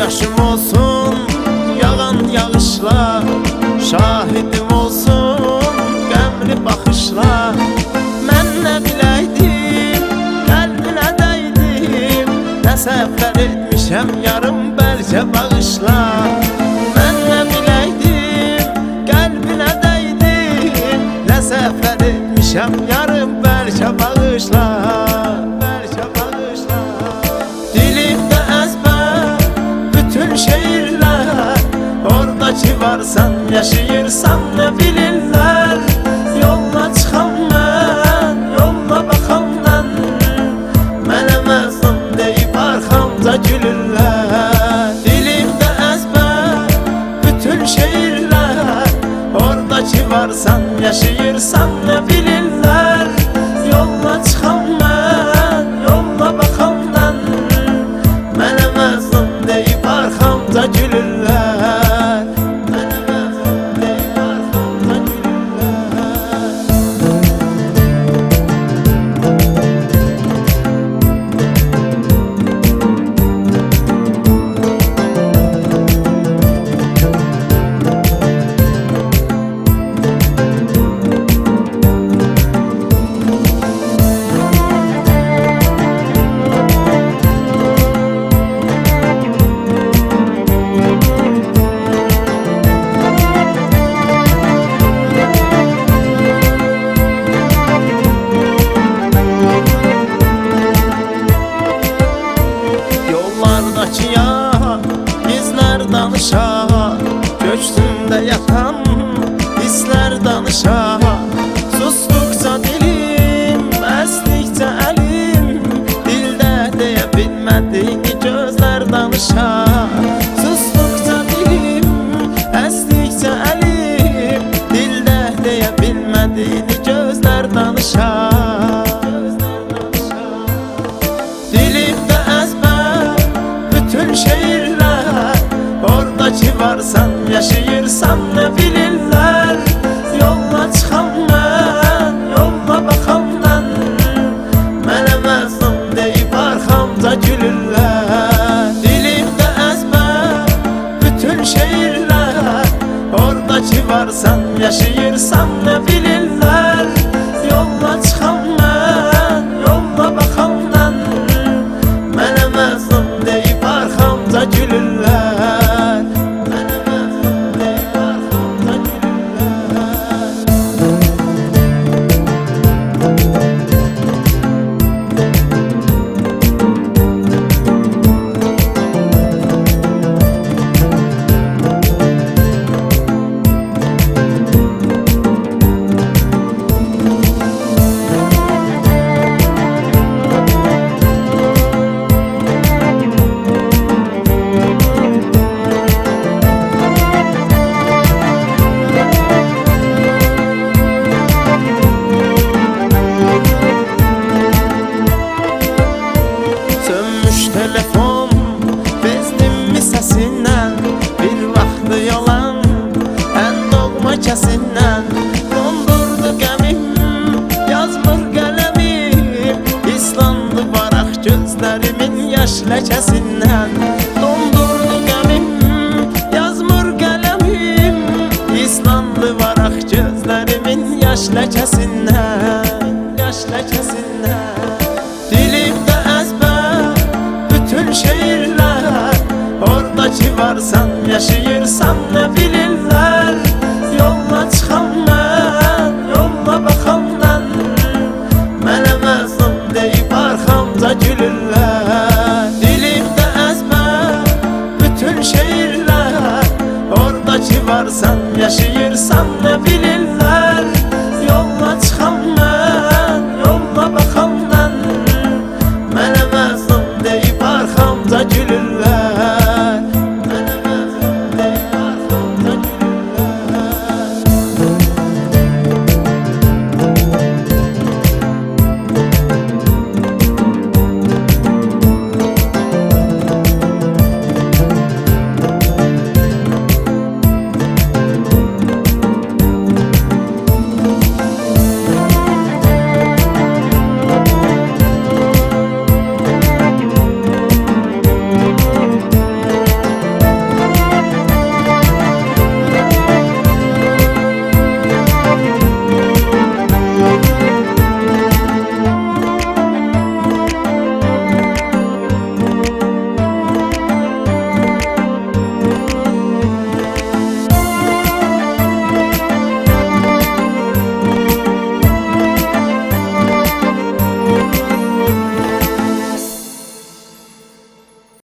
gözyaşım olsun yağan yağışlar, şahidim olsun qəmli baxışlar. Mən nə biləydim, qəlbinə dəydim, nə səhvlər etmişəm yarım bəlkə bağışla. Mən nə biləydim, qəlbinə dəydim, nə səhvlər etmişəm yarım bəlkə bağışla. Dilimdə əzbər bütün şeirlər, oradakı varsan yaşayırsan nə bilirlər. Yolla çıxam mən, yolla baxam mən, mənə məzlum deyib arxamca gülürlər. Dilimdə əzbər bütün şeirlər, oradakı varsan yaşayırsan nə bilirlər. Yolla çıxam mən, yolla baxam mən, mənə məzlum deyib arxamca gülürlər. Mənə məzlum deyib arxamca gülürlər. Yollardakı ya izlər danışa, köksümdə yatan hisslər danışa. Susduqca dilim, əsdikcə əlim, dildə deyə bilmədiyini gözlər danışa. Susduqca dilim, əsdikcə əlim, dildə deyə bilmədiyini gözlər danışa. Dilimdə əzbər bütün şeirlər, oradakı varsan yaşayırsan nə bilirlər. Yolla çıxam mən, yolla baxam mən, mənə məzlum deyib arxamca gülürlər. Dilimdə əzbər bütün şeirlər, oradakı varsan yaşayırsan nə bilirlər. Yolla çıxam mən, yolla baxam mən, mənə məzlum deyib arxamca gülürlər. Mənə məzlum deyib arxamca gülürlər. Telefon bezdimmi səsindən, bir vaxtı yalan ən doğma kəsindən. Dondurdu qəmim, yazmır qələmim, islandı varaq gözlərimin yaş ləkəsindən. Dondurdu qəmim, yazmır qələmim, islandı varaq gözlərimin yaş ləkəsindən. Yaş ləkəsindən.